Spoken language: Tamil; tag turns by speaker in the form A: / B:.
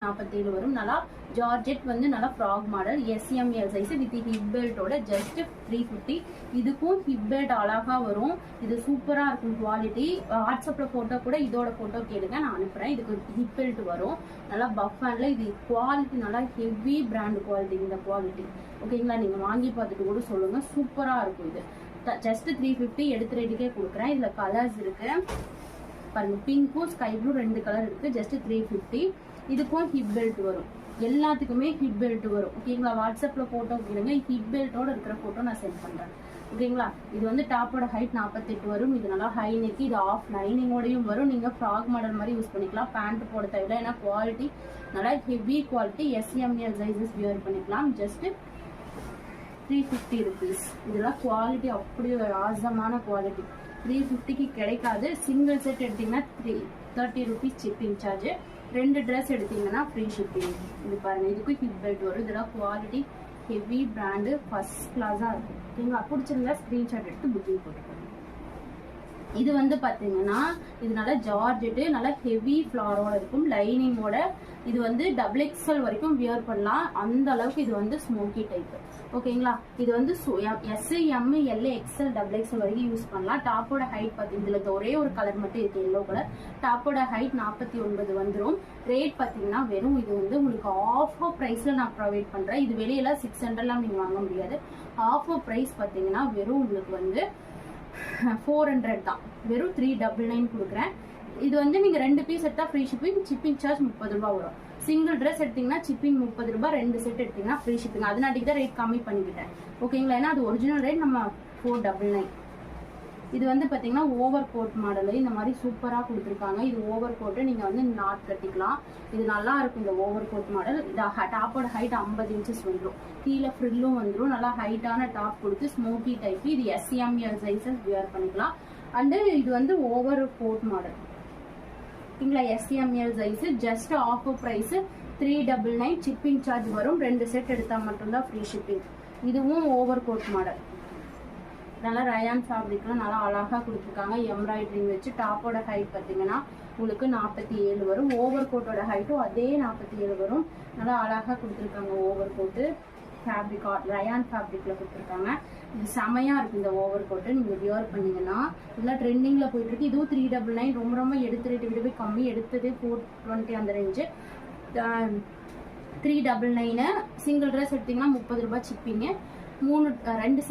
A: 47 வரும். நல்லா ஜார்ஜெட் வந்து நல்லா frock model SML size with hip பெல்ட்டோட ஜஸ்ட் 350. இதுக்கும் ஹிப் பெல்ட் அழகா வரும். இது சூப்பரா இருக்கும் குவாலிட்டி. வாட்ஸ்அப்ல போட்டோ கூட இதோட போட்டோ கேளுங்க, நான் அனுப்புறேன். இதுக்கு ஹிப் பெல்ட் வரும். நல்லா பஃப் ஹேண்ட்ல. இது குவாலிட்டி நல்லா ஹெவி பிராண்ட் குவாலிட்டி. இந்த குவாலிட்டி ஓகேங்களா, நீங்க வாங்கி பார்த்துட்டு கூட சொல்லுங்க, சூப்பரா இருக்கும். இது ஜஸ்ட் 350 எடுத்து ரேட்டுக்கே கொடுக்குறேன். இதுல கலர்ஸ் இருக்கு பாருங்க, பிங்க்கும் ஸ்கை ப்ளூ 2 கலர் இருக்கு. ஜஸ்ட் 350. இதுக்கும் ஹிப் பெல்ட் வரும். எல்லாத்துக்குமே ஹிப் பெல்ட் வரும் ஓகேங்களா. வாட்ஸ்அப்ல போட்டோ கேளுங்க, ஹிப் பெல்ட்டோட இருக்கிற போட்டோ நான் சென்ட் பண்றேன் ஓகேங்களா. இது வந்து டாப்போட ஹைட் 48 வரும். இது நல்லா ஹை நெக். இது ஆஃப் லைனிங்கோடையும் வரும். நீங்க ஃப்ராக் மாடல் மாதிரி யூஸ் பண்ணிக்கலாம். பேண்ட் போட தேவையில்லை, ஏன்னா குவாலிட்டி நல்லா heavy quality. SML sizes wear பண்ணிக்கலாம். Just 350 rupees. இதெல்லாம் குவாலிட்டி அப்படி ஒரு ஆசமான குவாலிட்டி. 350க்கு கிடைக்காது. சிங்கிள் செட் எடுத்தீங்கன்னா 30 rupees ஷிப்பிங் சார்ஜ். 2 ட்ரெஸ் எடுத்தீங்கன்னா ஃப்ரீ ஷிப்பிங். இது பாருங்க, இதுக்கு ஹிப் பெல்ட் வரும். இதெல்லாம் குவாலிட்டி ஹெவி பிராண்டு, ஃபர்ஸ்ட் கிளாஸா இருக்கும் ஓகேங்களா. பிடிச்சிருந்தா ஸ்கிரீன்ஷாட் எடுத்து புக்கிங் போட்டுக்கோங்க. இது வந்து பாத்தீங்கன்னா இது நல்லா ஜார்ஜெட்டு, நல்லா ஹெவி ஃபிளாரோட இருக்கும், லைனிங்கோட. இது வந்து XXL வரைக்கும் வியர் பண்ணலாம். அந்த அளவுக்கு இது வந்து ஸ்மோக்கி டைப் ஓகேங்களா. இது வந்து SM, L, XL, XXL வரைக்கும் யூஸ் பண்ணலாம். டாப்போட ஹைட் பார்த்தீங்கன்னா இதுல ஒரே ஒரு கலர் மட்டும் இருக்கு, எல்லோ கலர். டாப்போட ஹைட் 49 வந்துடும். ரேட் பாத்தீங்கன்னா வெறும் இது வந்து உங்களுக்கு ஆஃபர் பிரைஸ்ல நான் ப்ரொவைட் பண்றேன். இது வெளியில 600 நீங்க வாங்க முடியாது. ஆஃபர் பிரைஸ் பாத்தீங்கன்னா வெறும் உங்களுக்கு வந்து 400 தான். வெறும் 399 கொடுக்குறேன். இது வந்து நீங்க 2 பீஸ் எடுத்தா ஃப்ரீ ஷிப்பிங். ஷிப்பிங் சார்ஜ் 30 ரூபாய் வரும். சிங்கிள் ட்ரெஸ் எடுத்தீங்கன்னா ஷிப்பிங் 30 ரூபாய். 2 செட் எடுத்தீங்கன்னா ஃப்ரீ ஷிப்பிங். அதனாட்டிக்கு தான் ரேட் கம்மி பண்ணிக்கிட்டேன் ஓகேங்களா. ஏன்னா அது ஒரிஜினல் ரேட் நம்ம 499. இது வந்து பாத்தீங்கன்னா ஓவர் கோட் மாடல். இந்த மாதிரி சூப்பரா கொடுத்துருக்காங்க. இது ஓவர் கோட்டு, நீங்க வந்து நாட் கட்டிக்கலாம். இது நல்லா இருக்கும் இந்த ஓவர் கோட் மாடல். இது டாப்போட ஹைட் 50 இன்ச்சஸ் வந்துடும். கீழே ஃப்ரில்லும் வந்துடும். நல்லா ஹைட்டான டாப் கொடுத்து ஸ்மோக்கி டைப். இது SML சைஸஸ் வியர் பண்ணிக்கலாம். அண்ட் இது வந்து ஓவர் கோட் மாடல் ஓகேங்களா. SML size. Just offer price 399. Shipping charge வரும். 2 செட் எடுத்தா மட்டும்தான் ஃப்ரீ ஷிப்பிங். இதுவும் ஓவர் கோட் மாடல். நல்லா ரயான் ஃபேப்ரிக்லாம் நல்லா அழகா கொடுத்துருக்காங்க. எம்ப்ராய்டரிங் வச்சு. டாப்போட ஹைட் பார்த்தீங்கன்னா உங்களுக்கு 47 வரும். ஓவர் கோட்டோட ஹைட்டும் அதே 47 வரும். நல்லா அழகா கொடுத்துருக்காங்க. ஓவர் கோட்டு ஃபேப்ரிக் ரயான் ஃபேப்ரிக்ல கொடுத்துருக்காங்க. இது செமையா இருக்கு இந்த ஓவர் கோட்டு. நீங்க வியர் பண்ணீங்கன்னா இதெல்லாம் ட்ரெண்டிங்ல போயிட்டு இருக்கு. இதுவும் 399. ரொம்ப எடுத்த ரேட்டு விடவே கம்மி. எடுத்தது 420 அந்த ரேஞ்சு. 399. சிங்கிள் ட்ரெஸ் எடுத்தீங்கன்னா 30 ரூபாய் ஷிப்பிங்க. 2